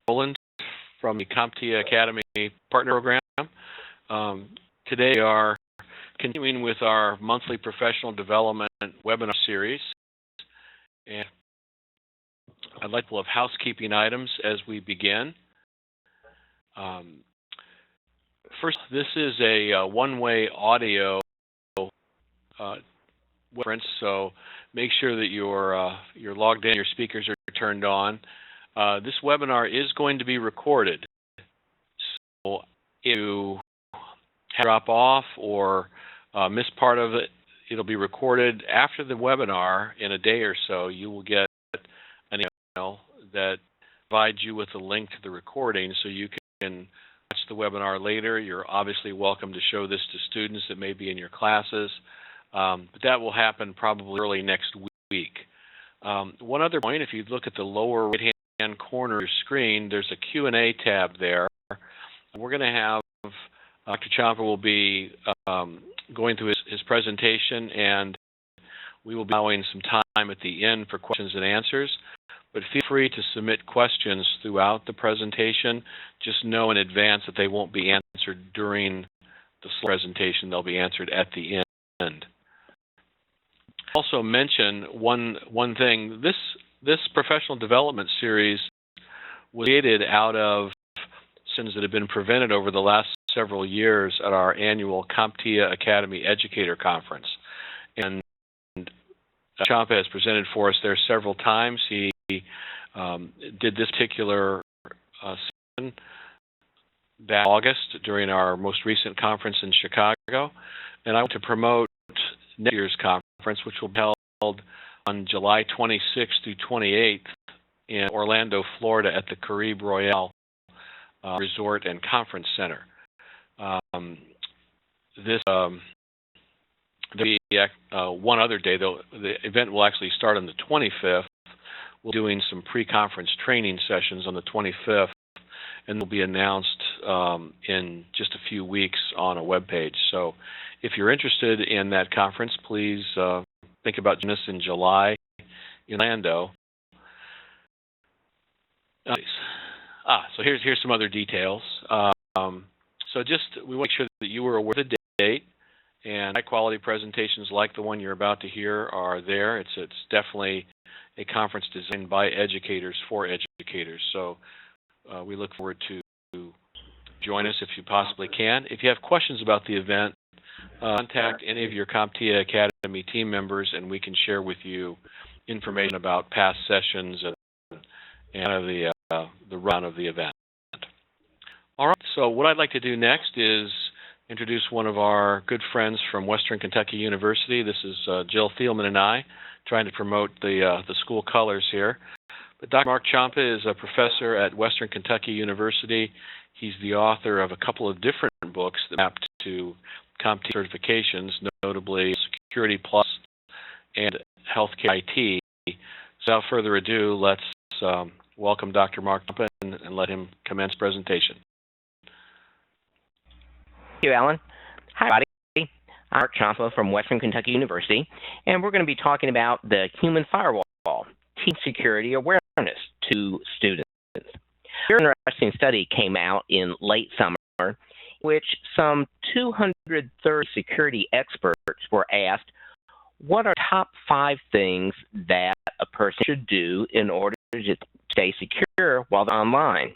Roland from the CompTIA Academy Partner Program. Today we are continuing with our monthly professional development webinar series. And I'd like to have housekeeping items as we begin. First, this is a one-way audio reference, so make sure that you're logged in, your speakers are turned on. This webinar is going to be recorded, so if you drop off or miss part of it, it'll be recorded after the webinar. In a day or so, you will get an email that provides you with a link to the recording so you can watch the webinar later. You're obviously welcome to show this to students that may be in your classes, but that will happen probably early next week. One other point, if you look at the lower right-hand corner of your screen, there's a Q&A tab there. We're going to have Dr. Champa will be going through his presentation, and we will be allowing some time at the end for questions and answers. But feel free to submit questions throughout the presentation. Just know in advance that they won't be answered during the presentation. They'll be answered at the end. Also mention one thing. This professional development series was created out of sessions that have been presented over the last several years at our annual CompTIA Academy Educator Conference. And Champa has presented for us there several times. He did this particular session back in August during our most recent conference in Chicago. And I want to promote next year's conference, which will be held on July 26th through 28th in Orlando, Florida at the Caribe Royale Resort and Conference Center. There'll be one other day, though. The event will actually start on the 25th. We're doing some pre-conference training sessions on the 25th, and they'll be announced in just a few weeks on a web page. So if you're interested in that conference, please think about joining us in July in Orlando. So here's some other details. So we want to make sure that you are aware of the date, and high-quality presentations like the one you're about to hear are there. It's definitely a conference designed by educators for educators. So we look forward to join us if you possibly can. If you have questions about the event, contact any of your CompTIA Academy team members, and we can share with you information about past sessions and the run of the event. All right, so what I'd like to do next is introduce one of our good friends from Western Kentucky University. This is Jill Thielman and I, trying to promote the school colors here. But Dr. Mark Champa is a professor at Western Kentucky University. He's the author of a couple of different books that map to CompTIA certifications, notably Security Plus and Healthcare IT. So without further ado, let's welcome Dr. Mark Champa and let him commence presentation. Thank you, Alan. Hi, everybody. I'm Mark Champa from Western Kentucky University, and we're going to be talking about the human firewall, teaching security awareness to students. A very interesting study came out in late summer, in which some 230 security experts were asked, what are top 5 things that a person should do in order to stay secure while they're online?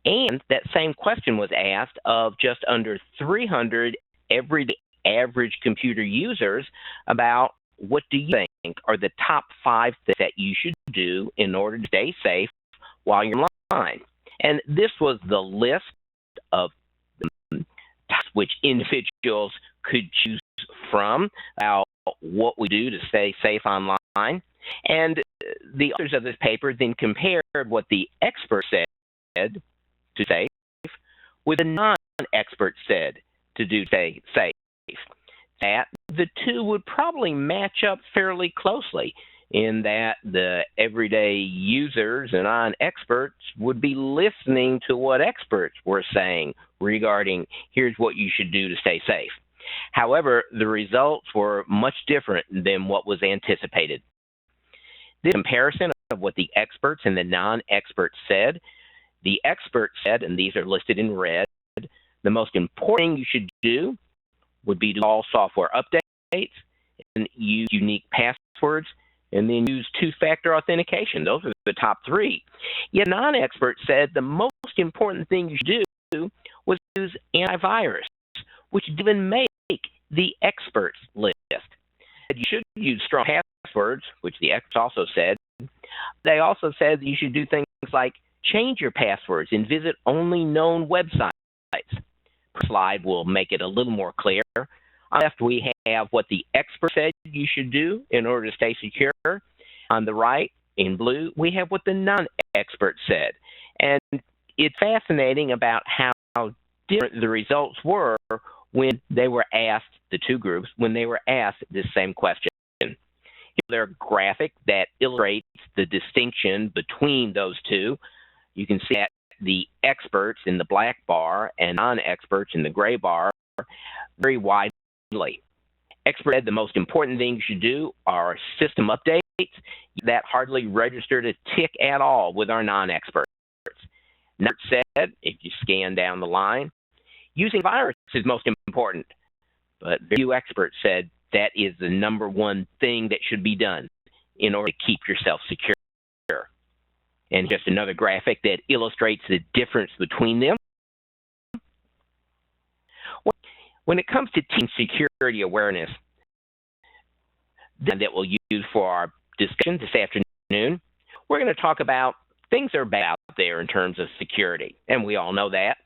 And that same question was asked of just under 300 everyday average computer users about what do you think are the top 5 things that you should do in order to stay safe while you're online. And this was the list of tasks which individuals could choose from about what we do to stay safe online. And the authors of this paper then compared what the experts said to stay safe with the non-experts said to do stay safe. That the two would probably match up fairly closely in that the everyday users and non-experts would be listening to what experts were saying regarding here's what you should do to stay safe. However, the results were much different than what was anticipated. This comparison of what the experts and the non-experts said The expert said, and these are listed in red, the most important thing you should do would be to do all software updates and use unique passwords and then use two-factor authentication. Those are the top three. Yet non-expert said the most important thing you should do was use antivirus, which didn't even make the experts list. You should use strong passwords, which the experts also said. They also said that you should do things like change your passwords and visit only known websites. The slide will make it a little more clear. On the left, we have what the expert said you should do in order to stay secure. On the right, in blue, we have what the non-expert said. And it's fascinating about how different the results were when they were asked, the two groups, when they were asked this same question. There's a graphic that illustrates the distinction between those two. You can see that the experts in the black bar and non-experts in the gray bar very widely. Expert said the most important thing you should do are system updates. That hardly registered a tick at all with our non-experts. Nerd said, if you scan down the line, using virus is most important. But very few experts said that is the number one thing that should be done in order to keep yourself secure. And just another graphic that illustrates the difference between them. When it comes to team security awareness, that we'll use for our discussion this afternoon, we're going to talk about things that are bad out there in terms of security, and we all know that.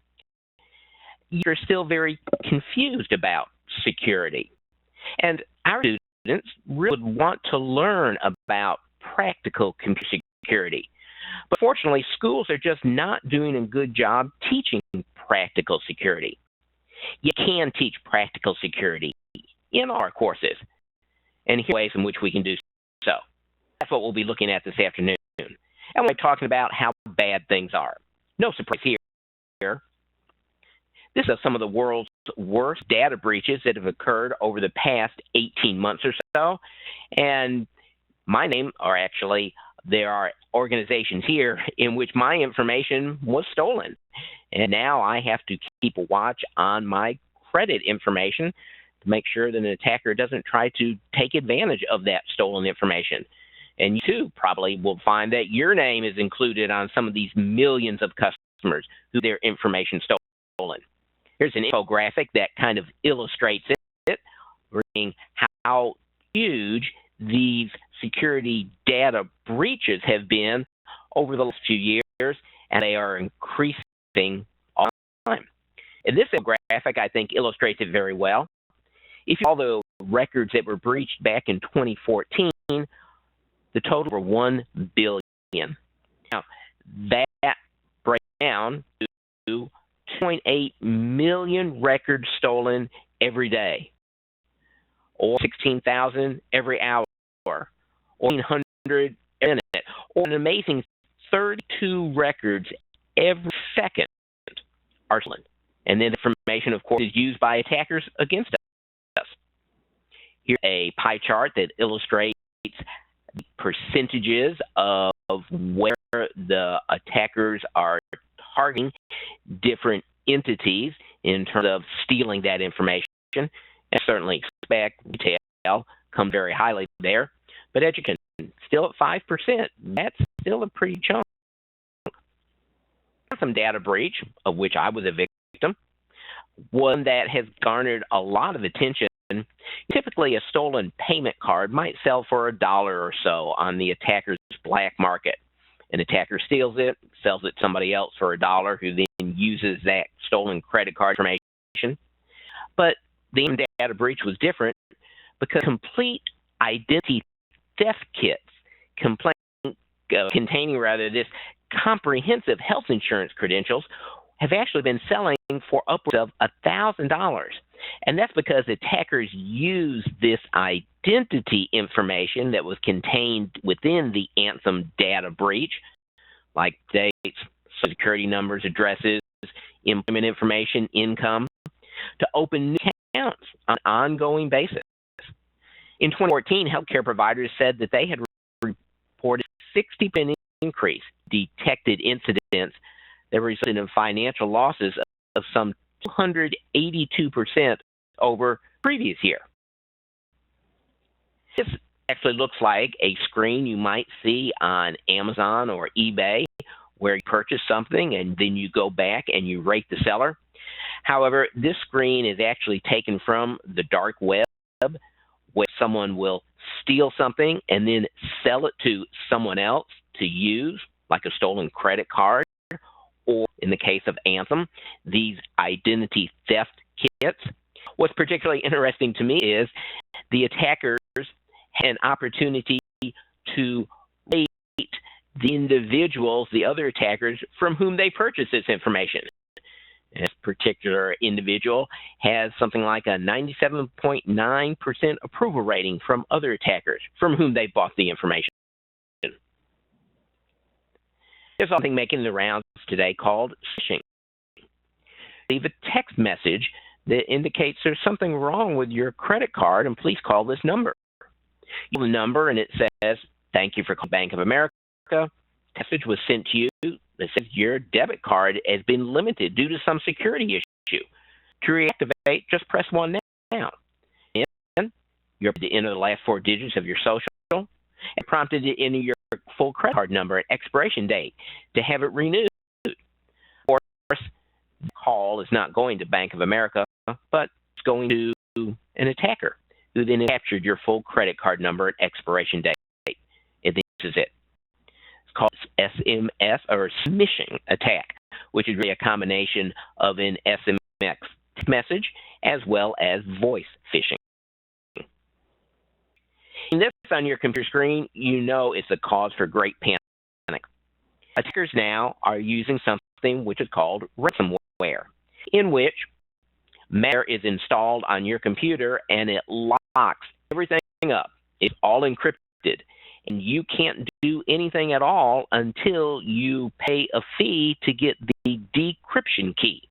You're still very confused about security. And our students really would want to learn about practical computer security. But fortunately, schools are just not doing a good job teaching practical security. You can teach practical security in our courses, and here are ways in which we can do so. That's what we'll be looking at this afternoon. And we'll be talking about how bad things are. No surprise here. This is some of the world's worst data breaches that have occurred over the past 18 months or so. And my name, or actually, there are organizations here in which my information was stolen. And now I have to keep a watch on my credit information to make sure that an attacker doesn't try to take advantage of that stolen information. And you too probably will find that your name is included on some of these millions of customers who their information stolen. Here's an infographic that kind of illustrates it. We're seeing how huge these security data breaches have been over the last few years, and they are increasing all the time. And this infographic, I think, illustrates it very well. If you all the records that were breached back in 2014, the total were 1 billion. Now, that breaks down to 2.8 million records stolen every day, or 16,000 every hour, or 1,800 a minute, or an amazing 32 records every second are stolen. And then information, of course, is used by attackers against us. Here's a pie chart that illustrates percentages of where the attackers are targeting different entities in terms of stealing that information. And certainly expect retail come very highly there. But education, still at 5%. That's still a pretty chunk. Some data breach, of which I was a victim, one that has garnered a lot of attention. Typically, a stolen payment card might sell for $1 or so on the attacker's black market. An attacker steals it, sells it to somebody else for $1, who then uses that stolen credit card information. But the data breach was different because complete identity theft kits containing this comprehensive health insurance credentials have actually been selling for upwards of $1,000. And that's because attackers use this identity information that was contained within the Anthem data breach, like dates, social security numbers, addresses, employment information, income, to open new accounts on an ongoing basis. In 2014, healthcare providers said that they had reported 60% increase detected incidents that resulted in financial losses of some 282% over previous year. This actually looks like a screen you might see on Amazon or eBay where you purchase something and then you go back and you rate the seller. However, this screen is actually taken from the dark web, where someone will steal something and then sell it to someone else to use, like a stolen credit card, or in the case of Anthem, these identity theft kits. What's particularly interesting to me is the attackers had an opportunity to rate the individuals, the other attackers, from whom they purchased this information. This particular individual has something like a 97.9% approval rating from other attackers from whom they bought the information. There's something making the rounds today called phishing. Leave a text message that indicates there's something wrong with your credit card and please call this number. You call the number and it says, "Thank you for calling Bank of America. A message was sent to you that says your debit card has been limited due to some security issue. To reactivate, just press 1 now." And you're to enter the last 4 digits of your social and prompted to enter your full credit card number and expiration date to have it renewed. Of course, the call is not going to Bank of America, but it's going to an attacker who then captured your full credit card number and expiration date. And this is it. It's called SMS or smishing attack, which is really a combination of an SMS message as well as voice phishing. And this on your computer screen, you know it's a cause for great panic. Attackers now are using something which is called ransomware, in which malware is installed on your computer and it locks everything up. It's all encrypted, and you can't do anything at all until you pay a fee to get the decryption key.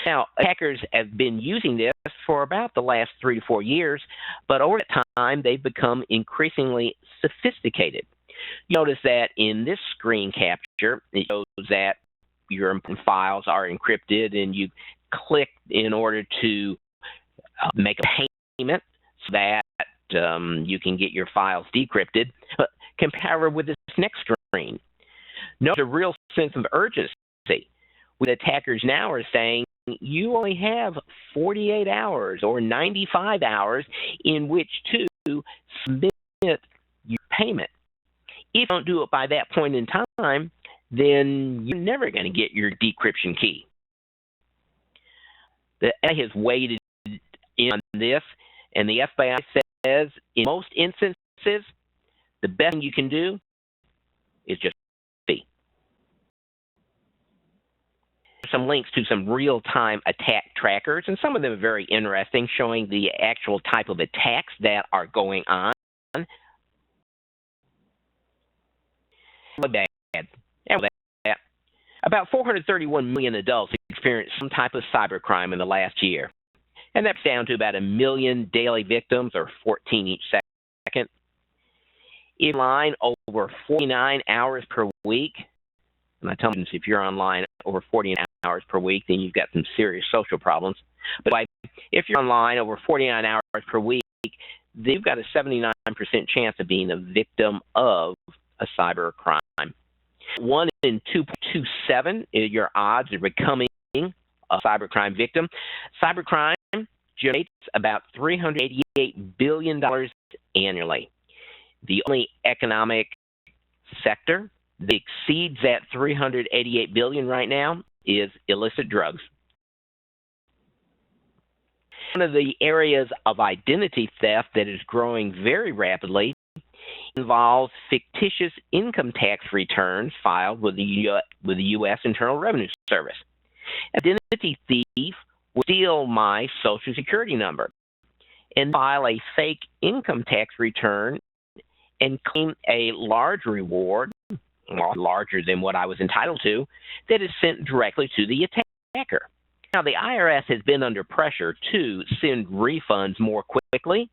Now, attackers have been using this for about the last 3 to 4 years, but over that time, they've become increasingly sophisticated. Notice that in this screen capture, it shows that your files are encrypted, and you click in order to make a payment so that you can get your files decrypted. But compare with this next screen. Notice a real sense of urgency. With attackers now are saying, you only have 48 hours or 95 hours in which to submit your payment. If you don't do it by that point in time, then you're never going to get your decryption key. The FBI has weighed in on this, and the FBI says in most instances, the best thing you can do is just fee. Some links to some real-time attack trackers, and some of them are very interesting, showing the actual type of attacks that are going on. About 431 million adults experienced some type of cybercrime in the last year, and that's down to about 1 million daily victims, or 14 each second. In line over 49 hours per week. And I tell them, if you're online over 49 hours per week, then you've got some serious social problems. But if you're online over 49 hours per week, then you've got a 79% chance of being a victim of a cyber crime. 1 in 2.27 is your odds of becoming a cybercrime victim. Cybercrime generates about $388 billion annually. The only economic sector that exceeds that $388 billion right now is illicit drugs. One of the areas of identity theft that is growing very rapidly involves fictitious income tax returns filed with the U.S. Internal Revenue Service. An identity thief will steal my Social Security number and file a fake income tax return and claim a large reward, larger than what I was entitled to, that is sent directly to the attacker. Now, the IRS has been under pressure to send refunds more quickly,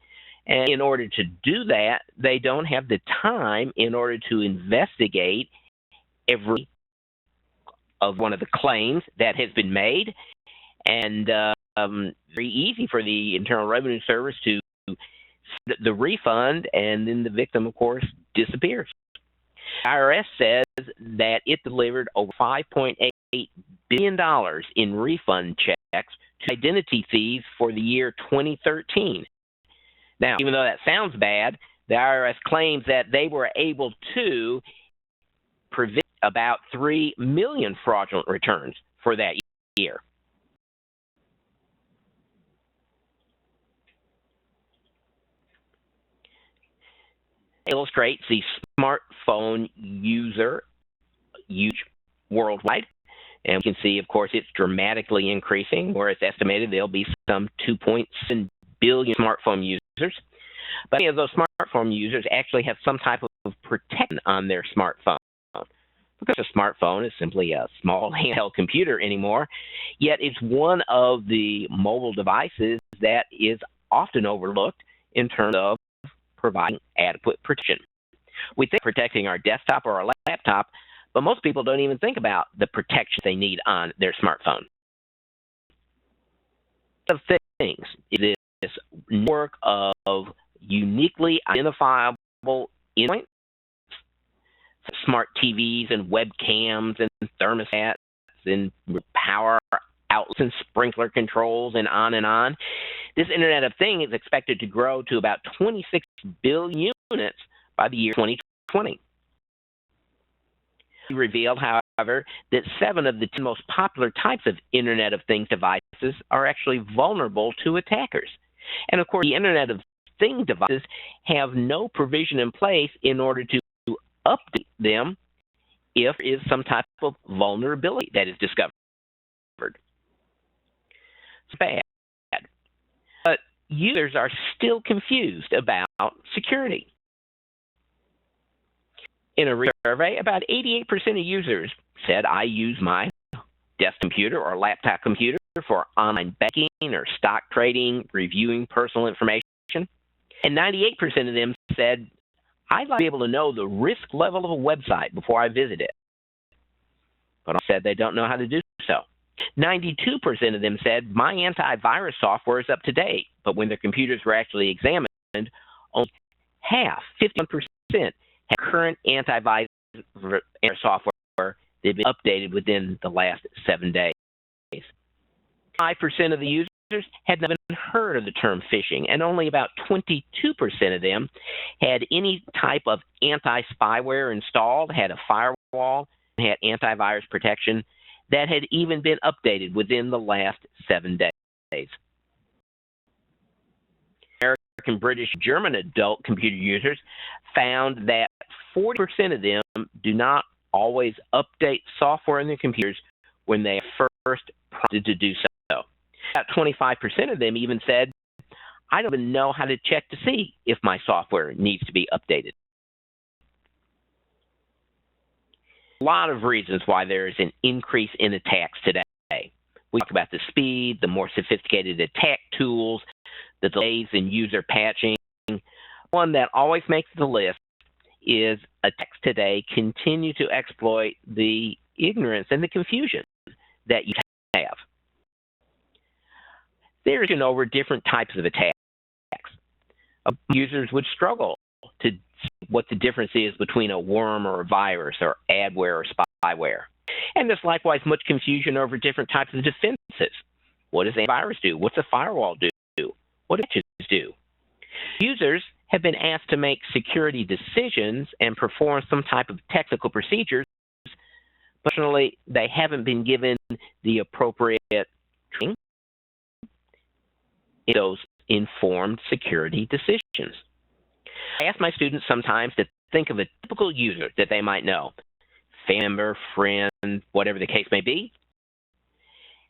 and in order to do that, they don't have the time in order to investigate every of one of the claims that has been made, and very easy for the Internal Revenue Service to send the refund, and then the victim, of course, disappears. The IRS says that it delivered over $5.8 billion in refund checks to identity thieves for the year 2013. Now, even though that sounds bad, the IRS claims that they were able to prevent about 3 million fraudulent returns for that year. Illustrates the smartphone user use worldwide. And we can see, of course, it's dramatically increasing, where it's estimated there'll be some 2.7 billion smartphone users. But many of those smartphone users actually have some type of protection on their smartphone. Because a smartphone is simply a small handheld computer anymore, yet it's one of the mobile devices that is often overlooked in terms of providing adequate protection. We think protecting our desktop or our laptop, but most people don't even think about the protection they need on their smartphone. Of things is this network of uniquely identifiable endpoints, smart TVs and webcams and thermostats and power outlets and sprinkler controls and on and on. This Internet of Things is expected to grow to about 26 billion units by the year 2020. He revealed, however, that 7 of the 10 most popular types of Internet of Things devices are actually vulnerable to attackers. And of course, the Internet of Things devices have no provision in place in order to update them if there is some type of vulnerability that is discovered. It's bad. But users are still confused about security. In a survey, about 88% of users said, I use my desk computer or laptop computer for online banking or stock trading, reviewing personal information. And 98% of them said, I'd like to be able to know the risk level of a website before I visit it. But said they don't know how to do so. 92% of them said, my antivirus software is up to date. But when their computers were actually examined, only half, 51%, had current antivirus software that had been updated within the last 7 days. 5% of the users had never heard of the term phishing, and only about 22% of them had any type of anti-spyware installed, had a firewall, and had antivirus protection that had even been updated within the last 7 days. American, British, German adult computer users found that 40% of them do not always update software in their computers when they are first prompted to do so. About 25% of them even said, I don't even know how to check to see if my software needs to be updated. A lot of reasons why there is an increase in attacks today. We talk about the speed, the more sophisticated attack tools, the delays in user patching. One that always makes the list is attacks today continue to exploit the ignorance and the confusion that you have. There's over different types of attacks. Users would struggle to see what the difference is between a worm or a virus or adware or spyware. And there's likewise much confusion over different types of defenses. What does a virus do? What's a firewall do? What do patches do? Users have been asked to make security decisions and perform some type of technical procedures. But fortunately, they haven't been given the appropriate training in those informed security decisions. I ask my students sometimes to think of a typical user that they might know, family member, friend, whatever the case may be,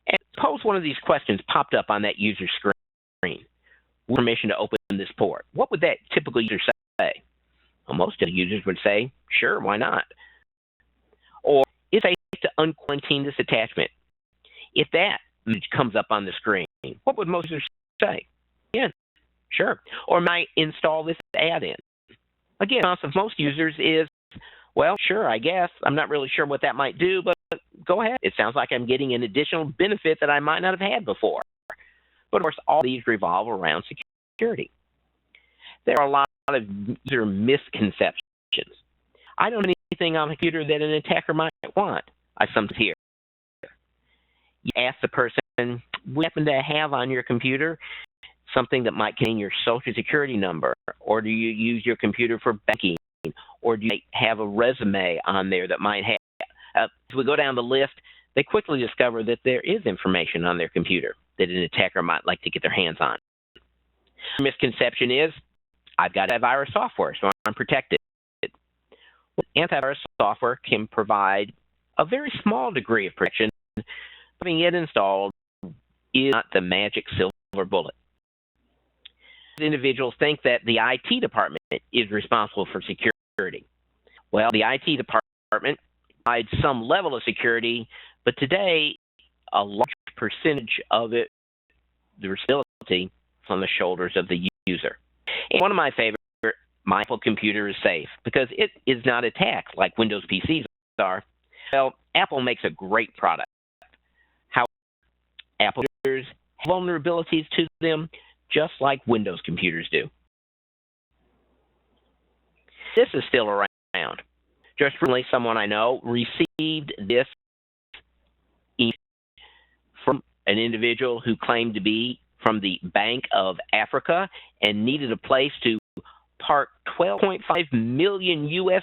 and suppose one of these questions popped up on that user screen. Permission to open this port. What would that typical user say? Well, most of the users would say, sure, why not? Or, it's safe to unquarantine this attachment. If that message comes up on the screen, what would most users say? Yeah, sure. Or might install this add-in. Again, the response of most users is, well, sure, I guess. I'm not really sure what that might do, but go ahead. It sounds like I'm getting an additional benefit that I might not have had before. But of course, all these revolve around security. There are a lot of user misconceptions. I don't know anything on a computer that an attacker might want, I sometimes hear. You ask the person, what happen to have on your computer something that might contain your social security number, or do you use your computer for banking, or do you have a resume on there that might have, as we go down the list, they quickly discover that there is information on their computer that an attacker might like to get their hands on. The misconception is, I've got antivirus software, so I'm protected. Antivirus software can provide a very small degree of protection. Having it installed is not the magic silver bullet. Individuals think that the IT department is responsible for security. Well, the IT department provides some level of security, but today a large percentage of it, the responsibility, is on the shoulders of the user. And one of my favorite, my Apple computer is safe because it is not attacked like Windows PCs are. Well, Apple makes a great product. However, Apple computers have vulnerabilities to them just like Windows computers do. This is still around. Just recently, someone I know received this email from an individual who claimed to be from the Bank of Africa and needed a place to park $12.5 million US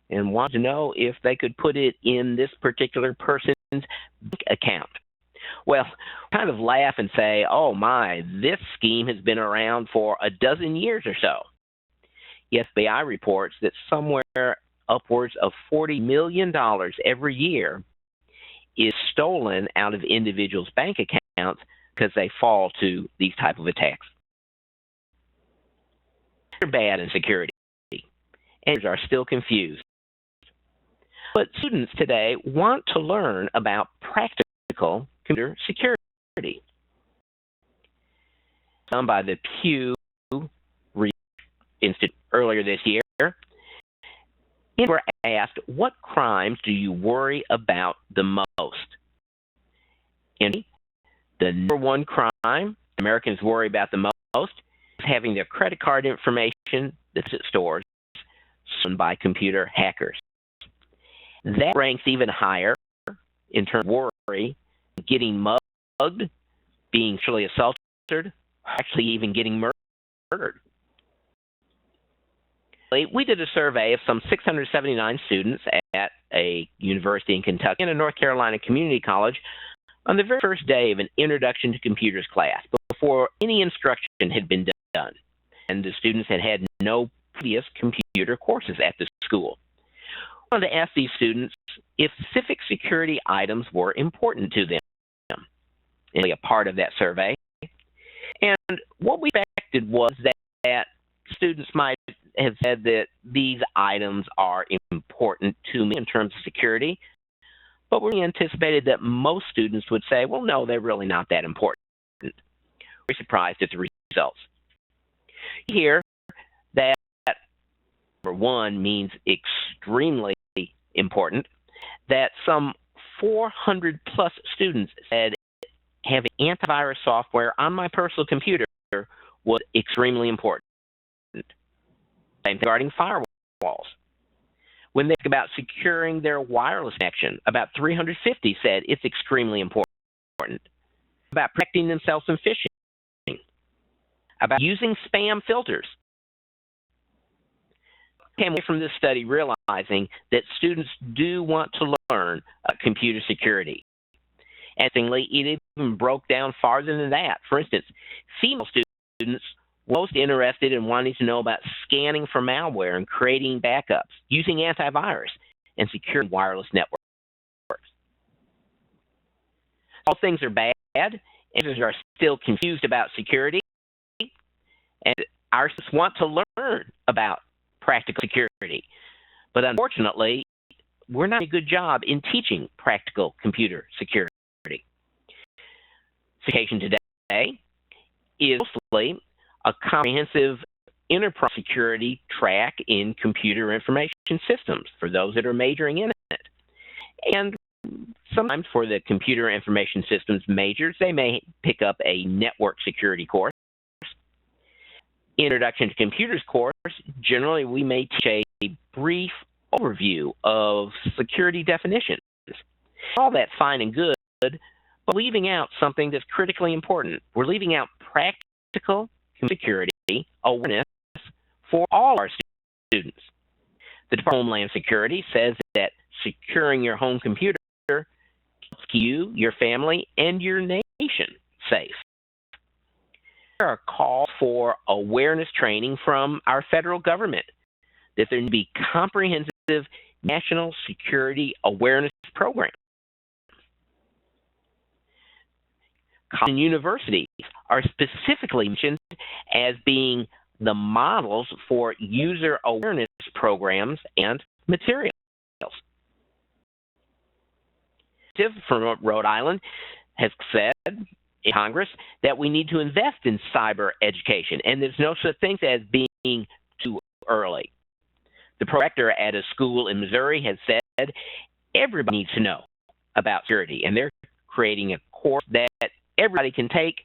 and wanted to know if they could put it in this particular person's bank account. Well, kind of laugh and say, oh my, this scheme has been around for a dozen years or so. The FBI reports that somewhere upwards of $40 million every year is stolen out of individuals' bank accounts because they fall to these type of attacks. They're bad in security, and are still confused. But students today want to learn about practical computer security. Done by the Pew Institute earlier this year, and were asked, what crimes do you worry about the most? And the number one crime Americans worry about the most is having their credit card information that's at stores stolen by computer hackers. That ranks even higher in terms of worry, getting mugged, being sexually assaulted, actually even getting murdered. We did a survey of some 679 students at a university in Kentucky and a North Carolina community college on the very first day of an Introduction to Computers class, before any instruction had been done, and the students had had no previous computer courses at the school. I wanted to ask these students if specific security items were important to them, and a part of that survey. And what we expected was that students might have said that these items are important to me in terms of security, but we anticipated that most students would say, well, no, they're really not that important. We're surprised at the results. Here, that number one means extremely important, that some 400 plus students said having antivirus software on my personal computer was extremely important. Same thing regarding firewalls. When they think about securing their wireless connection, about 350 said it's extremely important. About protecting themselves from phishing. About using spam filters. Came away from this study realizing that students do want to learn computer security. Interestingly, it even broke down farther than that. For instance, female students were most interested in wanting to know about scanning for malware and creating backups, using antivirus, and securing wireless networks. All things are bad, and users are still confused about security, and our students want to learn about practical security. But unfortunately, we're not doing a good job in teaching practical computer security. Education today is mostly a comprehensive enterprise security track in computer information systems for those that are majoring in it. And Sometimes for the computer information systems majors, they may pick up a network security course. Introduction to Computers course, generally we may teach a brief overview of security definitions. All that's fine and good, but leaving out something that's critically important. We're leaving out practical security awareness for all our students. The Department of Homeland Security says that securing your home computer keeps you, your family, and your nation safe. There are calls for awareness training from our federal government that there need to be comprehensive national security awareness programs. Colleges and universities are specifically mentioned as being the models for user awareness programs and materials. From Rhode Island has said in Congress that we need to invest in cyber education, and there's no such thing as being too early. The director at a school in Missouri has said everybody needs to know about security, and they're creating a course that everybody can take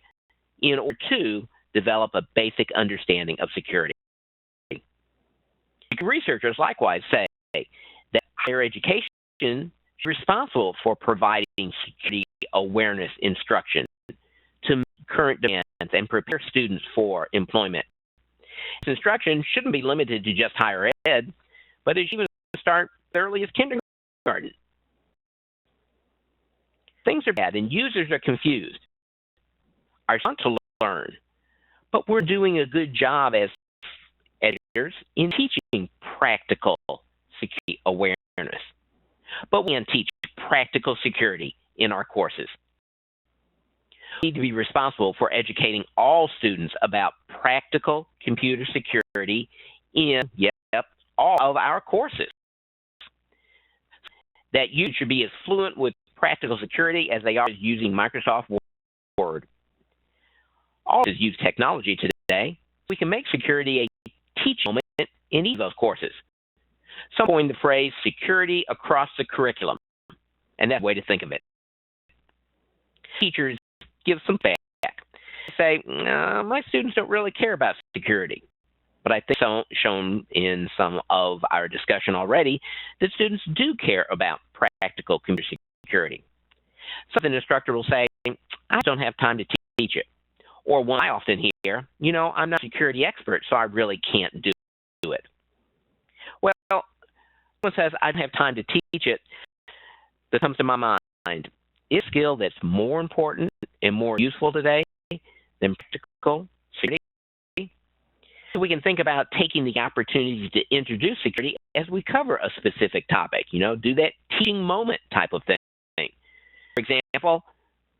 in order to develop a basic understanding of security. Researchers likewise say that higher education is responsible for providing security awareness instruction to meet current demands and prepare students for employment. This instruction shouldn't be limited to just higher ed, but it should even start as early as kindergarten. Things are bad and users are confused. I want to learn, but we're doing a good job as educators in teaching practical security awareness. But we can teach practical security in our courses. We need to be responsible for educating all students about practical computer security in, all of our courses. That you should be as fluent with practical security as they are using Microsoft Word. All of us use technology today. We can make security a teaching moment in each of those courses. Some coin the phrase security across the curriculum, and that's the way to think of it. Teachers give some feedback. They say, my students don't really care about security. But I think shown in some of our discussion already that students do care about practical computer security. So an instructor will say, I don't have time to teach it. Or one I often hear, I'm not a security expert, so I really can't do it. Well, someone says, I don't have time to teach it, that comes to my mind, is a skill that's more important and more useful today than practical security. So we can think about taking the opportunity to introduce security as we cover a specific topic, do that teaching moment type of thing. For example,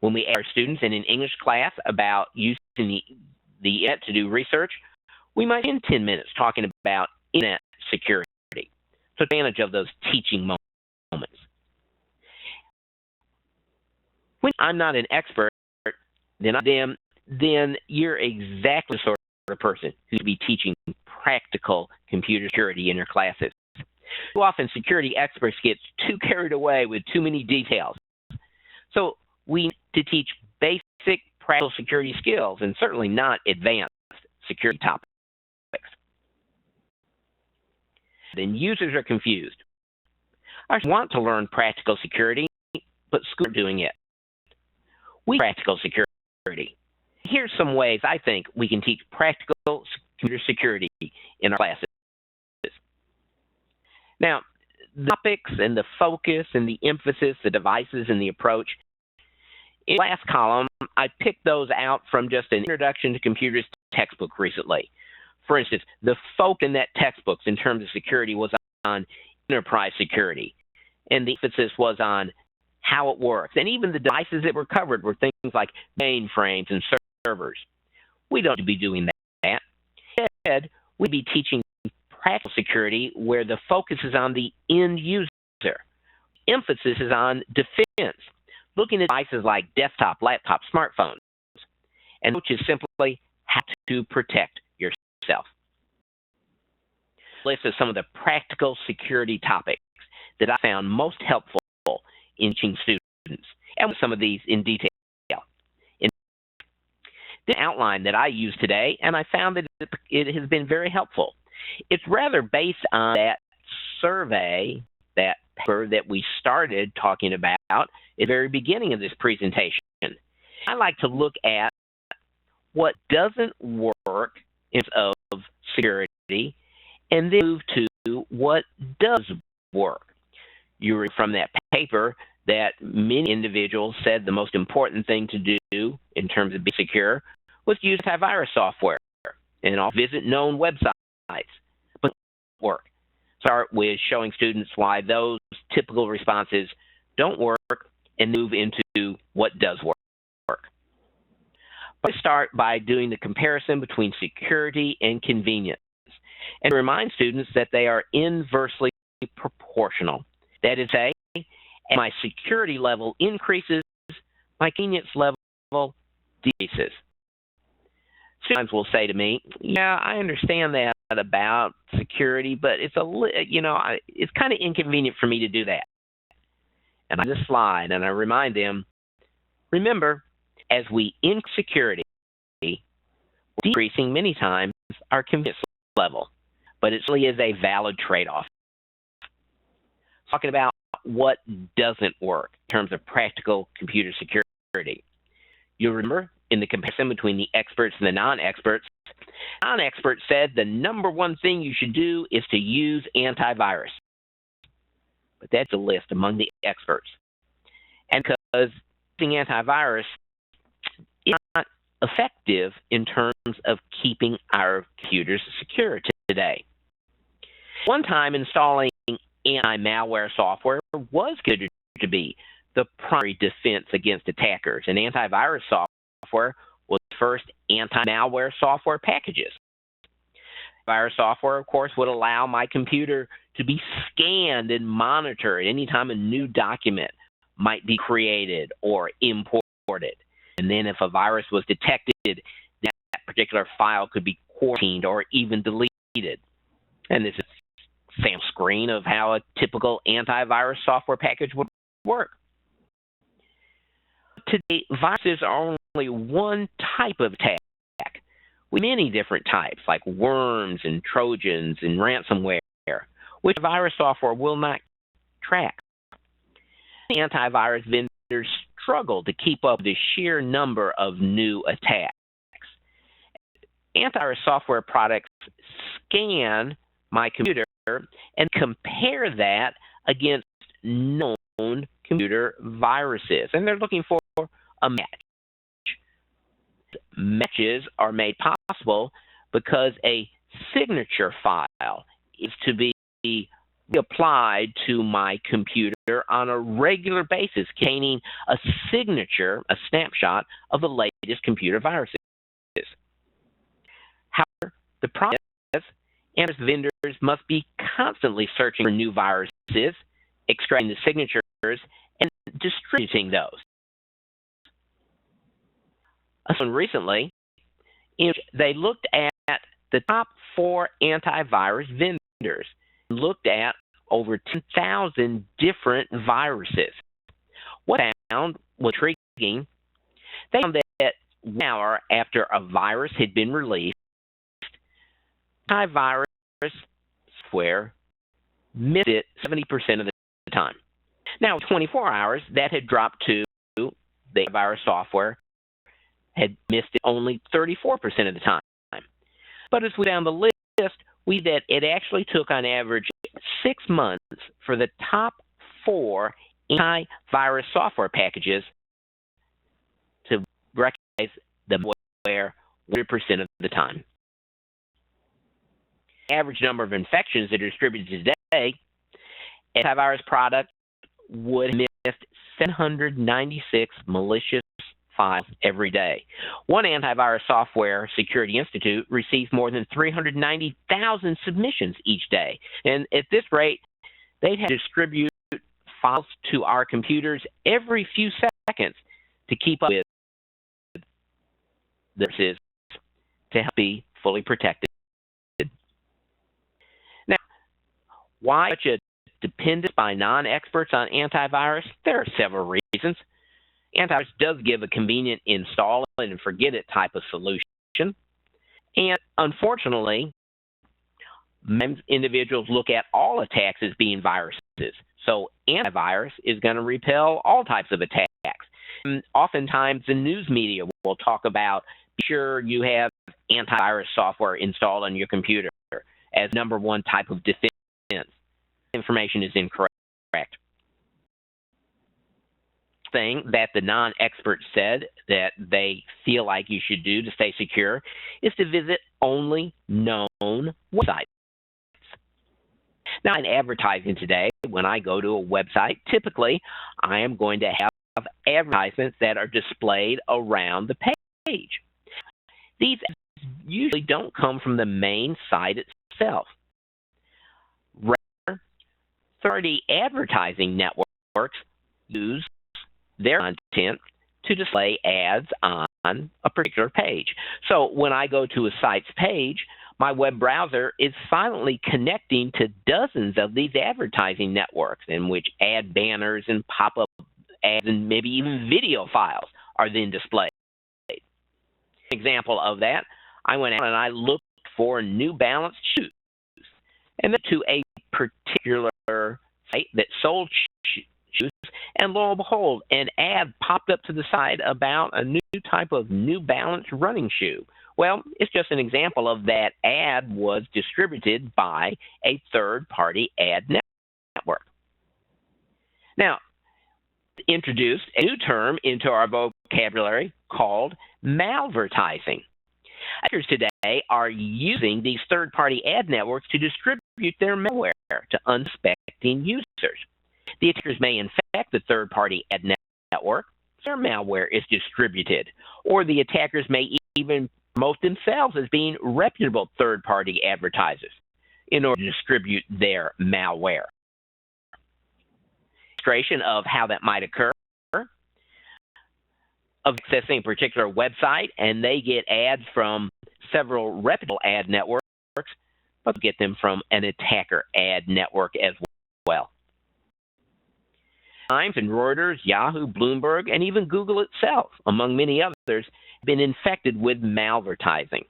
when we ask our students in an English class about using the internet to do research, we might spend 10 minutes talking about internet security. So take advantage of those teaching moments. When I'm not an expert, then you're exactly the sort of person who should be teaching practical computer security in your classes. Too often, security experts get too carried away with too many details. So we need to teach basic practical security skills and certainly not advanced security topics. Then users are confused. I want to learn practical security, but schools are doing it. We need practical security. Here's some ways I think we can teach practical computer security in our classes. Now, the topics and the focus and the emphasis, the devices and the approach. In the last column, I picked those out from just an Introduction to Computers textbook recently. For instance, the focus in that textbook in terms of security was on enterprise security, and the emphasis was on how it works. And even the devices that were covered were things like mainframes and servers. We don't need to be doing that. Instead, we'd be teaching practical security where the focus is on the end user. Emphasis is on defense, looking at devices like desktop, laptop, smartphones, and which is simply how to protect yourself. List of some of the practical security topics that I found most helpful in teaching students. and some of these in detail. In the outline that I use today, and I found that it has been very helpful. It's rather based on that survey, that paper that we started talking about at the very beginning of this presentation. I like to look at what doesn't work in terms of security and then move to what does work. You read from that paper that many individuals said the most important thing to do in terms of being secure was to use antivirus software and also visit known websites. But work. Start with showing students why those typical responses don't work and move into what does work. Let's start by doing the comparison between security and convenience and remind students that they are inversely proportional. That is to say, as my security level increases, my convenience level decreases. Students will say to me, "Yeah, I understand that about security, but it's it's kind of inconvenient for me to do that." And I just slide and I remind them, remember, as we increase security, we're decreasing many times our convenience level, but it really is a valid trade-off. Talking about what doesn't work in terms of practical computer security. You'll remember in the comparison between the experts and the non-experts, non-experts said the number one thing you should do is to use antivirus. But that's a list among the experts. And because using antivirus is not effective in terms of keeping our computers secure today. One time installing anti-malware software was considered to be the primary defense against attackers, and antivirus software was the first anti-malware software packages. Virus software, of course, would allow my computer to be scanned and monitored anytime a new document might be created or imported. And then if a virus was detected, that particular file could be quarantined or even deleted. And this is a sample screen of how a typical antivirus software package would work. Today, viruses are only one type of attack, with many different types, like worms and trojans and ransomware, which virus software will not track. The antivirus vendors struggle to keep up with the sheer number of new attacks. Antivirus software products scan my computer and compare that against known computer viruses, and they're looking for a match. Matches are made possible because a signature file is to be applied to my computer on a regular basis, containing a signature, a snapshot of the latest computer viruses. However, the process, and vendors must be constantly searching for new viruses, extracting the signatures, and distributing those. Recently, they looked at the top 4 antivirus vendors, looked at over 10,000 different viruses. What they found was intriguing. They found that 1 hour after a virus had been released, antivirus software missed it 70% of the time. Now, 24 hours, that had dropped to the virus software had missed it only 34% of the time. But as we down the list, we see that it actually took on average 6 months for the top 4 antivirus software packages to recognize the malware 100% of the time. The average number of infections that are distributed today, an antivirus product would have missed 796 malicious files every day. One antivirus software security institute receives more than 390,000 submissions each day. And at this rate, they'd have to distribute files to our computers every few seconds to keep up with the viruses to help be fully protected. Now, why such a dependence by non-experts on antivirus? There are several reasons. reasons. Antivirus does give a convenient install it and forget it type of solution. And unfortunately, individuals look at all attacks as being viruses. So antivirus is going to repel all types of attacks. And oftentimes, the news media will talk about, be sure you have antivirus software installed on your computer as number one type of defense. Information is incorrect. Thing that the non-experts said that they feel like you should do to stay secure is to visit only known websites. Now, in advertising today, when I go to a website, typically I am going to have advertisements that are displayed around the page. These usually don't come from the main site itself. Rather, third-party advertising networks use their content to display ads on a particular page. So when I go to a site's page, my web browser is silently connecting to dozens of these advertising networks in which ad banners and pop-up ads and maybe even video files are then displayed. An example of that, I went out and I looked for New Balance shoes and then to a particular site that sold shoes, and lo and behold, an ad popped up to the side about a new type of New Balance running shoe. Well, it's just an example of that ad was distributed by a third-party ad network. Now, introduced a new term into our vocabulary called malvertising. Hackers today are using these third-party ad networks to distribute their malware to unsuspecting users. The attackers may infect the third-party ad network. Their malware is distributed, or the attackers may even promote themselves as being reputable third-party advertisers in order to distribute their malware. Illustration of how that might occur: of accessing a particular website, and they get ads from several reputable ad networks, but get them from an attacker ad network as well. Times and Reuters, Yahoo, Bloomberg, and even Google itself, among many others, have been infected with malvertising.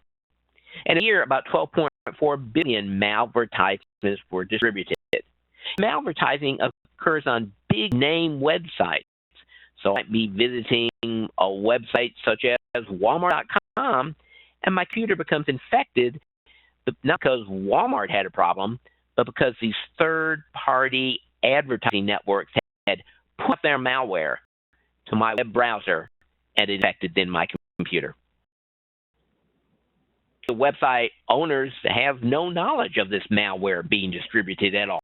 And a year, about 12.4 billion malvertisements were distributed. Malvertising occurs on big-name websites. So I might be visiting a website such as Walmart.com, and my computer becomes infected, but not because Walmart had a problem, but because these third-party advertising networks had put their malware to my web browser and it infected then my computer. The website owners have no knowledge of this malware being distributed at all.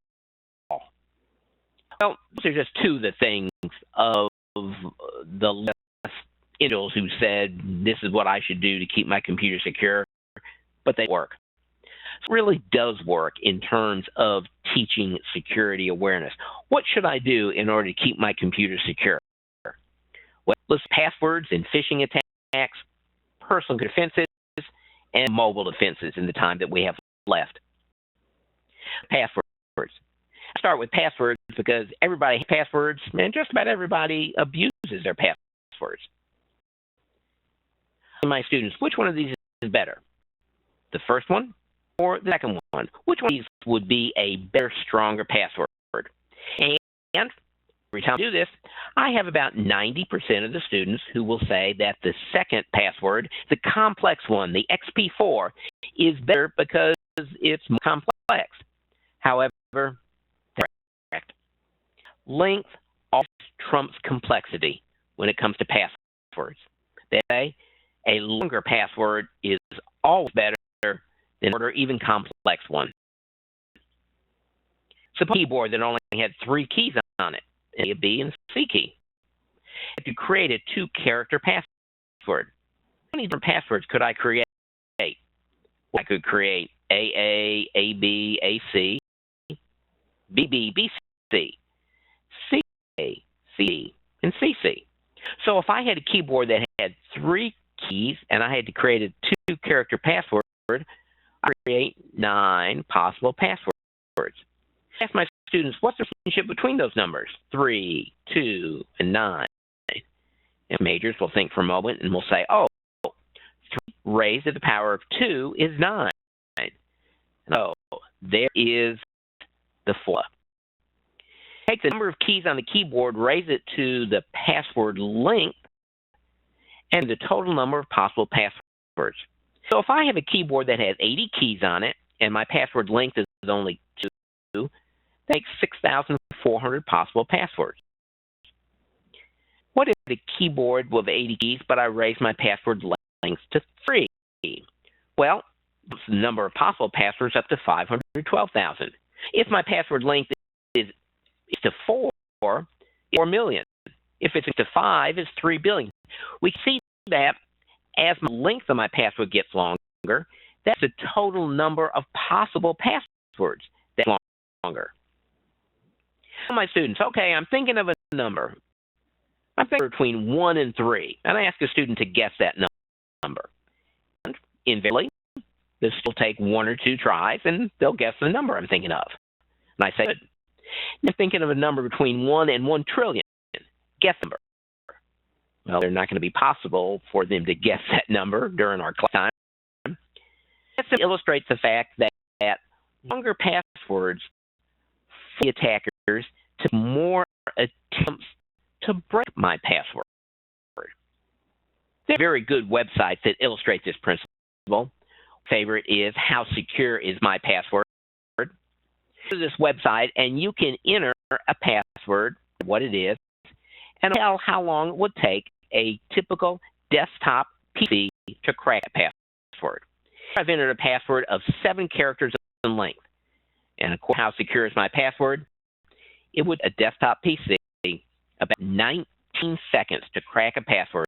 Well, those are just two of the things of the individuals who said this is what I should do to keep my computer secure, but they work. It really does work in terms of teaching security awareness. What should I do in order to keep my computer secure? Well, list passwords and phishing attacks, personal defenses, and mobile defenses in the time that we have left. Passwords. I start with passwords because everybody has passwords, and just about everybody abuses their passwords. My students, which one of these is better? The first one or the second one? Which one of these would be a better, stronger password? And every time I do this, I have about 90% of the students who will say that the second password, the complex one, the XP4, is better because it's more complex. However, that's correct. Length always trumps complexity when it comes to passwords. They say a longer password is always better than an order, even complex one. Suppose a keyboard that only had 3 keys on it, A, B, and C key. If you create a 2-character password, how many different passwords could I create? Well, I could create AA, AB, AC, BB, BC, CA, CD, and CC. So if I had a keyboard that had 3 keys and I had to create a 2-character password, I create 9 possible passwords. I ask my students, what's the relationship between those numbers? 3, 2, and 9. And majors will think for a moment and will say, oh, 3 raised to the power of 2 is 9. So there is the formula. Take the number of keys on the keyboard, raise it to the password length, and the total number of possible passwords. So if I have a keyboard that has 80 keys on it, and my password length is only 2, that makes 6,400 possible passwords. What if the keyboard with 80 keys, but I raise my password length to 3? Well, the number of possible passwords up to 512,000. If my password length is to 4, 4 million. If it's to 5, it's 3 billion. We see that as the length of my password gets longer, that's the total number of possible passwords that's longer. So my students, okay, I'm thinking of a number. I'm thinking between 1 and 3, and I ask a student to guess that number. And invariably, this will take 1 or 2 tries, and they'll guess the number I'm thinking of. And I say, good. I'm thinking of a number between 1 and 1 trillion. Guess the number. Well, they're not going to be possible for them to guess that number during our class time. This illustrates the fact that longer passwords for the attackers took more attempts to break my password. There are very good websites that illustrate this principle. Favorite is How Secure Is My Password? Go to this website and you can enter a password, what it is, and tell how long it would take a typical desktop PC to crack a password. I've entered a password of 7 characters in length. And of course, How Secure Is My Password? It would a desktop PC about 19 seconds to crack a password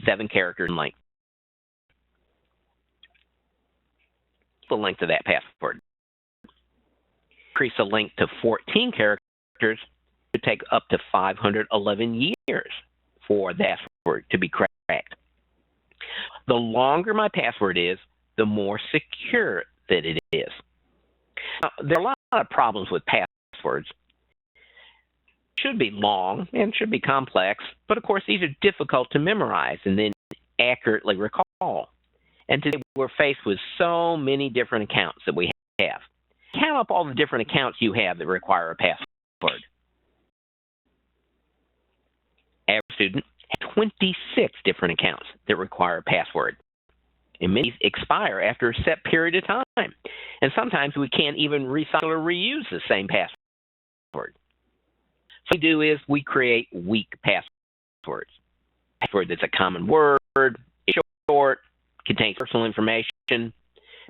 7 characters in length. The length of that password. Increase the length to 14 characters, it would take up to 511 years for that password to be cracked. The longer my password is, the more secure that it is. Now, there are a lot of problems with passwords. Should be long and should be complex, but of course these are difficult to memorize and then accurately recall. And today we're faced with so many different accounts that we have. Count up all the different accounts you have that require a password. Average student has 26 different accounts that require a password. And many expire after a set period of time. And sometimes we can't even recycle or reuse the same password. So what we do is we create weak passwords. A password that's a common word, is short, contains personal information,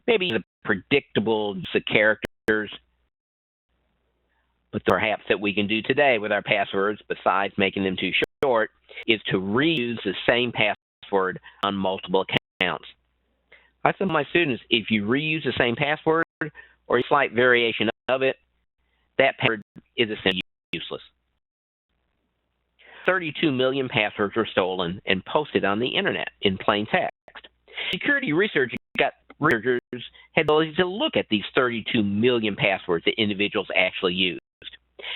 maybe the predictable use of characters. But perhaps that we can do today with our passwords, besides making them too short, is to reuse the same password on multiple accounts. I tell my students, if you reuse the same password or a slight variation of it, that password is essentially useless. 32 million passwords were stolen and posted on the internet in plain text. Security researchers had the ability to look at these 32 million passwords that individuals actually used.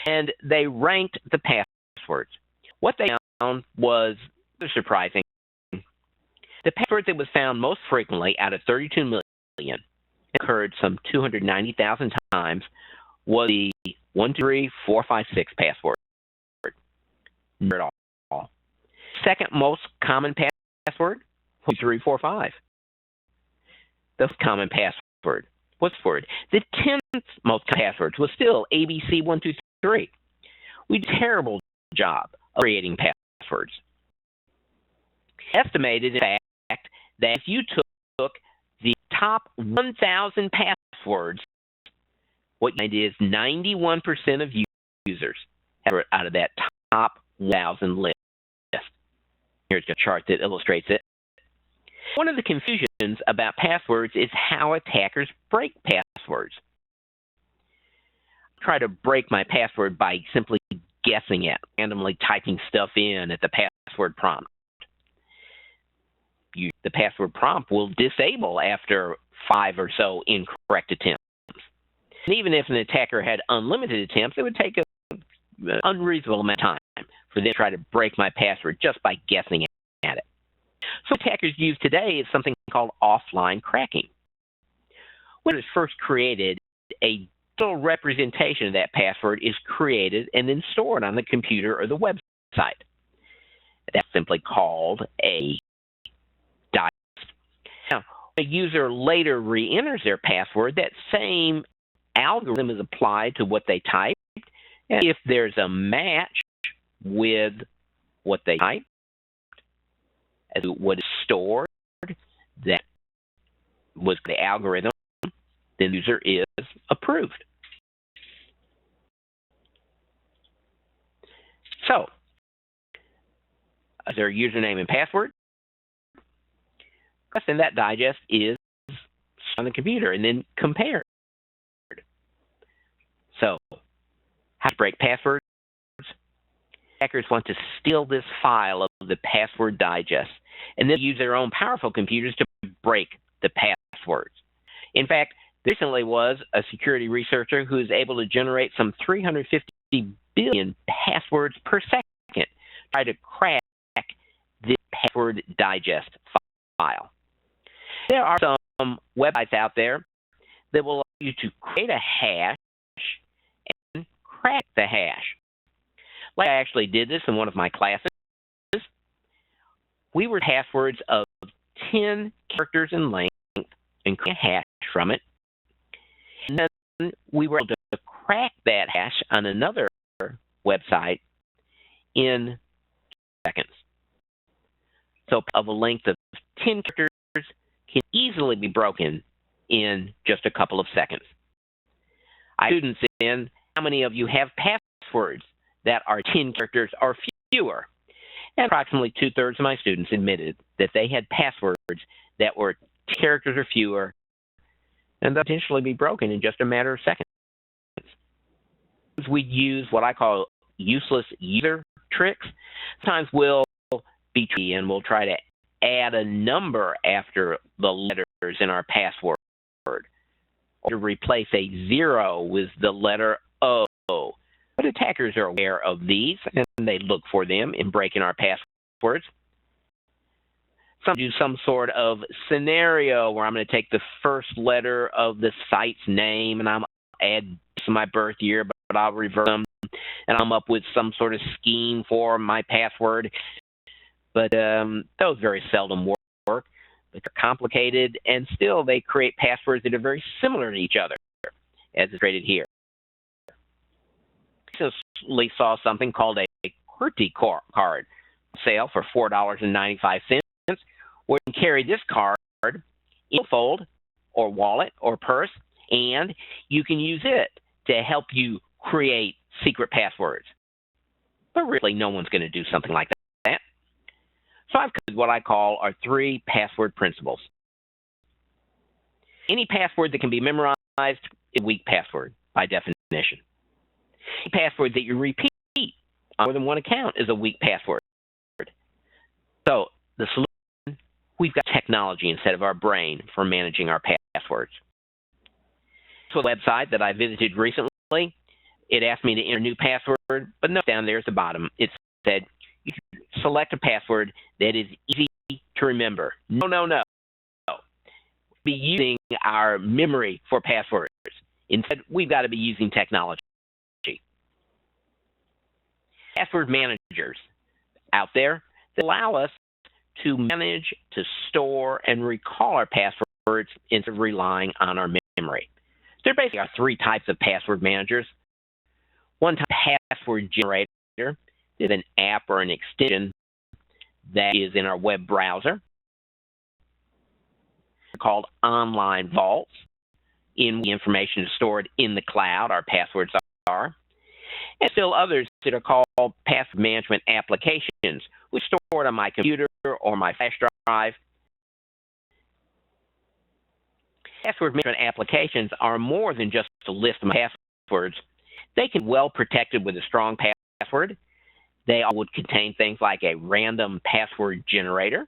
And they ranked the passwords. What they found was surprising. The password that was found most frequently out of 32 million, occurred some 290,000 times, was the 123456 password. Not at all. Second most common password was 345. The common password was word. The 10th most common password was still ABC123. We did a terrible job of creating passwords. Estimated, in fact, that if you took the top 1,000 passwords, what you find is 91% of users have it out of that top 1,000 list. Here's a chart that illustrates it. One of the confusions about passwords is how attackers break passwords. I try to break my password by simply guessing it, randomly typing stuff in at the password prompt. The password prompt will disable after 5 or so incorrect attempts. And even if an attacker had unlimited attempts, it would take an unreasonable amount of time for them to try to break my password just by guessing at it. So what attackers use today is something called offline cracking. When it was first created, a digital representation of that password is created and then stored on the computer or the website. That's simply called a digest. Now, when a user later re-enters their password, that same algorithm is applied to what they typed. And if there's a match with what they typed, as what is stored, that was the algorithm, the user is approved. So, as their username and password, and that digest is on the computer and then compared. So, how to break passwords? Hackers want to steal this file of the password digest and then use their own powerful computers to break the passwords. In fact, there recently was a security researcher who is able to generate some 350 billion passwords per second to try to crack this password digest file. There are some websites out there that will allow you to create a hash and crack the hash. Like I actually did this in one of my classes. We were passwords of 10 characters in length and create a hash from it. And then we were able to crack that hash on another website in seconds. So of a length of 10 characters can easily be broken in just a couple of seconds. I asked students in, how many of you have passwords that are 10 characters or fewer? And approximately 2/3 of my students admitted that they had passwords that were 10 characters or fewer and that potentially be broken in just a matter of seconds. We use what I call useless user tricks. Sometimes we'll be tricky and we'll try to add a number after the letters in our password, or to replace a 0 with the letter O. But attackers are aware of these and they look for them in breaking our passwords. Some do some sort of scenario where I'm going to take the first letter of the site's name and I'm add my birth year, but I'll reverse them and I'm up with some sort of scheme for my password. But those very seldom work. But they're complicated, and still they create passwords that are very similar to each other, as is created here. I recently saw something called a QWERTY card sale for $4.95, where you can carry this card in a fold or wallet or purse, and you can use it to help you create secret passwords. But really, no one's going to do something like that. So I've covered what I call our 3 password principles. Any password that can be memorized is a weak password by definition. Any password that you repeat on more than one account is a weak password. So the solution, we've got technology instead of our brain for managing our passwords. So a website that I visited recently, it asked me to enter a new password, but note down there at the bottom, it said, you should select a password that is easy to remember. No. Be using our memory for passwords. Instead, we've got to be using technology. Password managers out there that allow us to manage, to store, and recall our passwords instead of relying on our memory. There basically are 3 types of password managers. One type, password generator, is an app or an extension that is in our web browser. They're called online vaults. In the information is stored in the cloud, our passwords are. And still others that are called password management applications, which are stored on my computer or my flash drive. Password management applications are more than just a list of passwords. They can be well protected with a strong password. They would contain things like a random password generator,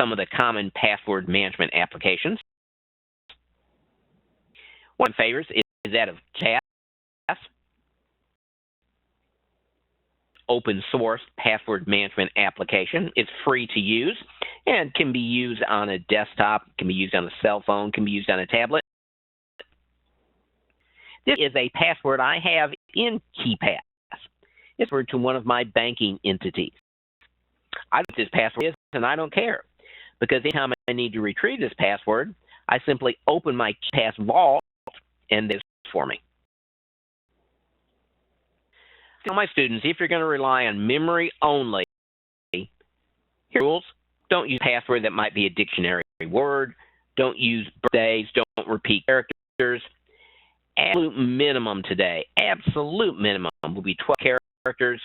some of the common password management applications. One of my favorites is that of CAS. open source password management application. It's free to use and can be used on a desktop, can be used on a cell phone, can be used on a tablet. This is a password I have in KeyPass. It's password to one of my banking entities. I know what this password is, and I don't care, because anytime I need to retrieve this password, I simply open my KeyPass vault, and this is for me. Tell my students, if you're going to rely on memory only, here are rules. Don't use a password that might be a dictionary word. Don't use birthdays. Don't repeat characters. Absolute minimum today, absolute minimum would be 12 characters.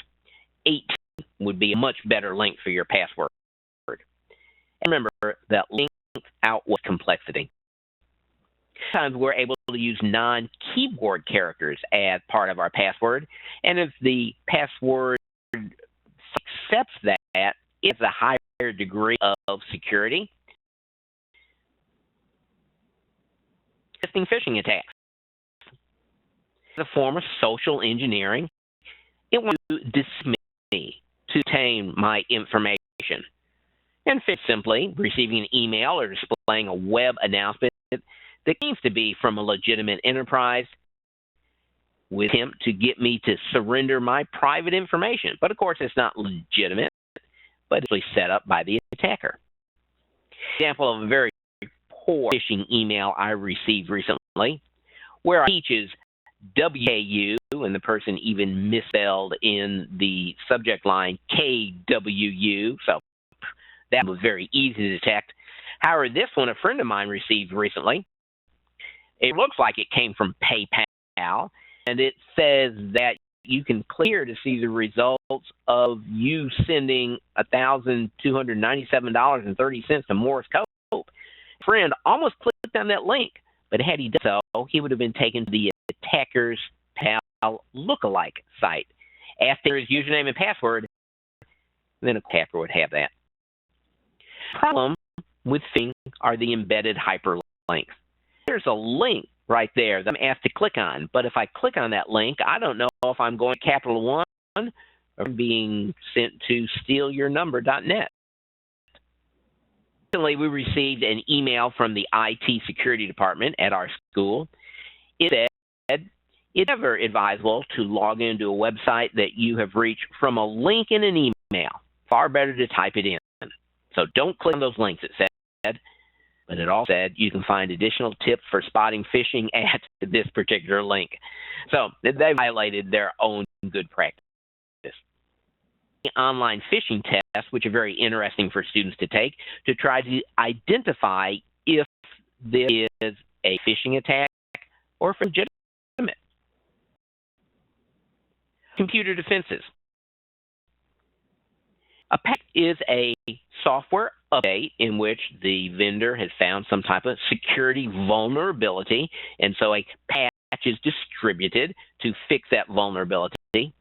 18 would be a much better length for your password. And remember that length outweighs complexity. Sometimes we're able to use non-keyboard characters as part of our password, and if the password accepts that, it's a higher degree of security. Phishing attacks. It's a form of social engineering. It wants to deceive me to obtain my information. And simply receiving an email or displaying a web announcement that seems to be from a legitimate enterprise with him to get me to surrender my private information. But of course, it's not legitimate, but it's actually set up by the attacker. Example of a very poor phishing email I received recently, where I teaches WKU, and the person even misspelled in the subject line KWU, so that was very easy to detect. However, this one a friend of mine received recently. It looks like it came from PayPal, and it says that you can clear to see the results of you sending $1,297.30 to Morse code. Friend almost clicked on that link, but had he done so, he would have been taken to the attacker's PAL lookalike site. After his username and password, then a hacker would have that. The problem with phishing are the embedded hyperlinks. There's a link right there that I'm asked to click on, but if I click on that link, I don't know if I'm going to Capital One or being sent to stealyournumber.net. Recently, we received an email from the IT security department at our school. It said it's never advisable to log into a website that you have reached from a link in an email. Far better to type it in. So don't click on those links, it said. But it also said you can find additional tips for spotting phishing at this particular link. So they violated their own good practice. Online phishing tests, which are very interesting for students to take, to try to identify if this is a phishing attack or if it's legitimate. Computer defenses. A patch is a software update in which the vendor has found some type of security vulnerability, and so a patch is distributed to fix that vulnerability.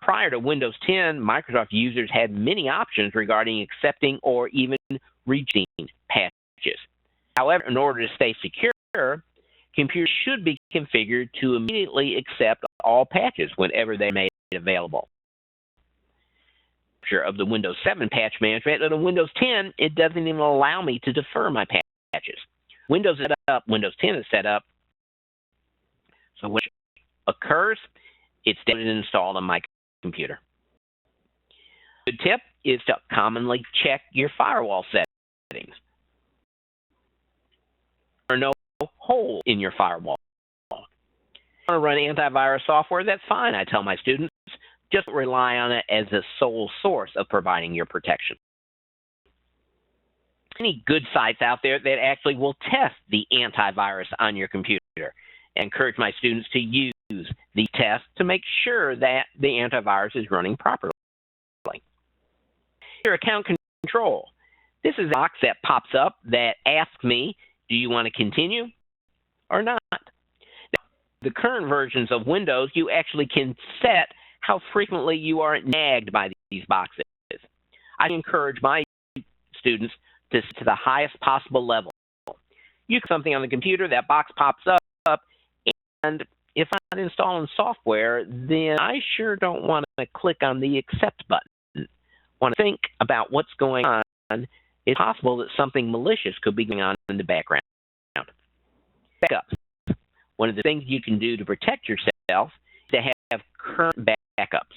Prior to Windows 10, Microsoft users had many options regarding accepting or even rejecting patches. However, in order to stay secure, computers should be configured to immediately accept all patches whenever they're made available. Of the Windows 7 patch management, and on Windows 10, it doesn't even allow me to defer my patches. Windows 10 is set up, so when it occurs, it's downloaded and installed on my computer. Good tip is to commonly check your firewall settings. There are no holes in your firewall. If you want to run antivirus software, that's fine, I tell my students. Just rely on it as the sole source of providing your protection. Any good sites out there that actually will test the antivirus on your computer. I encourage my students to use these tests to make sure that the antivirus is running properly. Your account control. This is a box that pops up that asks me, do you want to continue or not? Now, the current versions of Windows, you actually can set how frequently you are nagged by these boxes. I encourage my students to set to the highest possible level. You do something on the computer, that box pops up, and if I'm not installing software, then I sure don't want to click on the accept button. Want to think about what's going on. It's possible that something malicious could be going on in the background. Backups. One of the things you can do to protect yourself is to have current backups.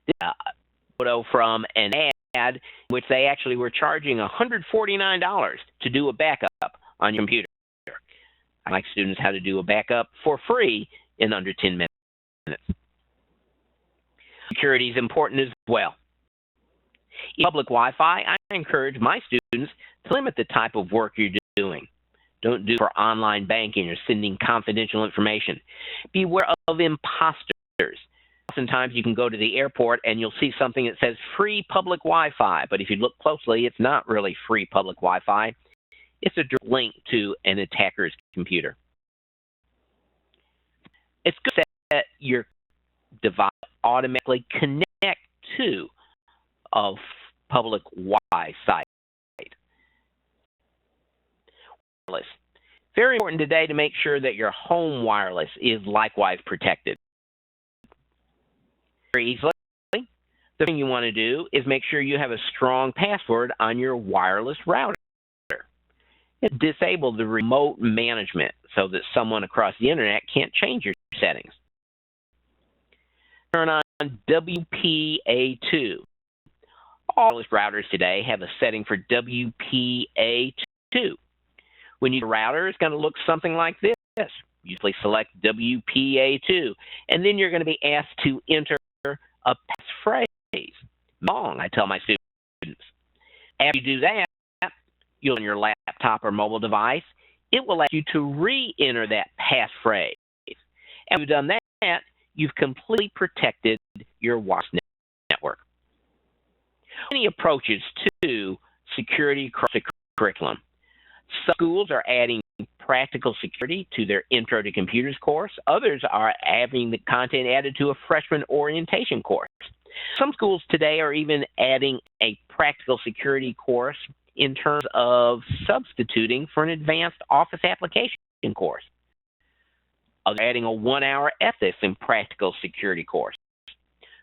This photo from an ad in which they actually were charging $149 to do a backup on your computer. I like students how to do a backup for free in under 10 minutes. Security is important as well. In public Wi-Fi, I encourage my students to limit the type of work you're doing. Don't do it for online banking or sending confidential information. Beware of imposters. Oftentimes you can go to the airport and you'll see something that says free public Wi-Fi, but if you look closely, it's not really free public Wi-Fi. It's a direct link to an attacker's computer. It's good that your device automatically connect to a public Wi-Fi site. Wireless. Very important today to make sure that your home wireless is likewise protected. Very easily, the thing you want to do is make sure you have a strong password on your wireless router. Disable the remote management so that someone across the internet can't change your settings. Turn on WPA2. All wireless routers today have a setting for WPA2. When you use a router, it's going to look something like this. You simply select WPA2, and then you're going to be asked to enter a passphrase. Long, I tell my students. After you do that, you'll on your laptop or mobile device, it will ask you to re-enter that passphrase. And when you've done that, you've completely protected your wireless network. Many approaches to security across the curriculum. Some schools are adding practical security to their Intro to Computers course. Others are having the content added to a freshman orientation course. Some schools today are even adding a practical security course in terms of substituting for an advanced office application course. Others are adding a 1-hour ethics and practical security course.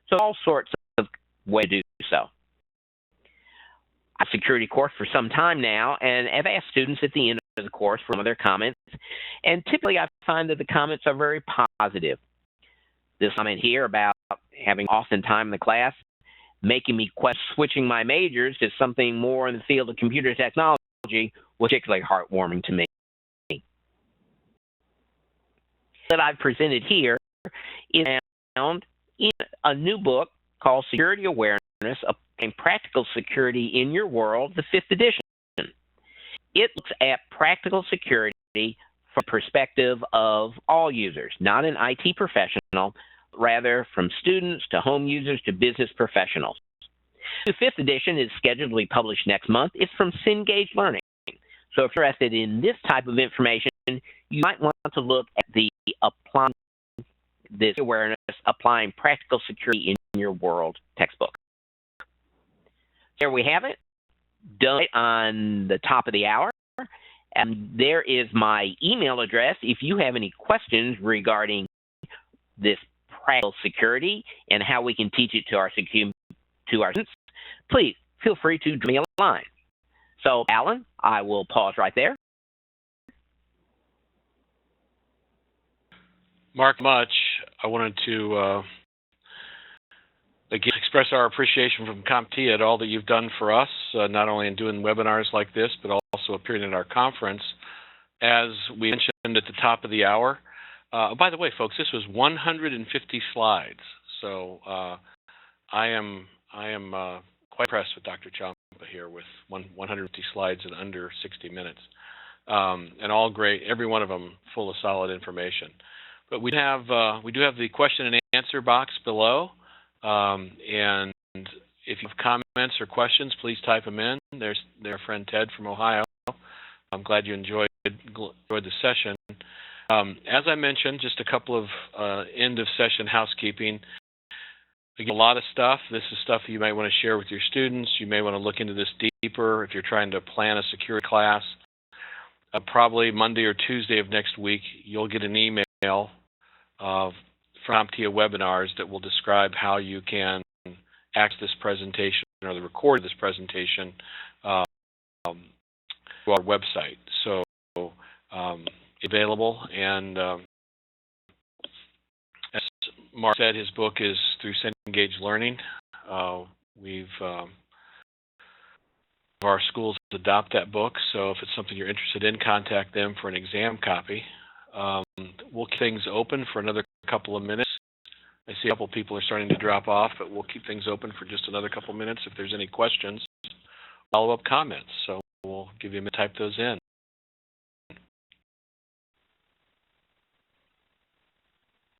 So all sorts of ways to do so. I've security course for some time now, and I've asked students at the end of the course for some of their comments, and typically I find that the comments are very positive. This comment here about having often time in the class, making me question switching my majors to something more in the field of computer technology was particularly heartwarming to me. That I've presented here is found in a new book called Security Awareness, Applying Practical Security in Your World, the 5th edition. It looks at practical security from the perspective of all users, not an IT professional, rather from students to home users to business professionals. The 5th edition is scheduled to be published next month. It's from Cengage Learning. So if you're interested in this type of information, you might want to look at the Applying This Awareness, Applying Practical Security in Your World textbook. There we have it, done on the top of the hour. And there is my email address. If you have any questions regarding this practical security and how we can teach it to our students, please feel free to drop me a line. So, Alan, I will pause right there. Mark, much. I wanted to again express our appreciation from CompTIA at all that you've done for us, not only in doing webinars like this, but also appearing at our conference. As we mentioned at the top of the hour, by the way, folks, this was 150 slides. So I am quite impressed with Dr. Champa here with 150 slides in under 60 minutes, and all great. Every one of them full of solid information. But we do have the question and answer box below, and if you have comments or questions, please type them in. There's our friend Ted from Ohio. I'm glad you enjoyed the session. As I mentioned, just a couple of end of session housekeeping. Again, a lot of stuff. This is stuff you might want to share with your students. You may want to look into this deeper if you're trying to plan a security class. Probably Monday or Tuesday of next week, you'll get an email email from CompTIA webinars that will describe how you can access this presentation or the recording of this presentation to our website. So available, and as Mark said, his book is through Cengage Learning. Our schools adopt that book, so if it's something you're interested in, contact them for an exam copy. We'll keep things open for another couple of minutes. I see a couple people are starting to drop off, but we'll keep things open for just another couple of minutes if there's any questions, follow-up comments. So we'll give you a minute to type those in.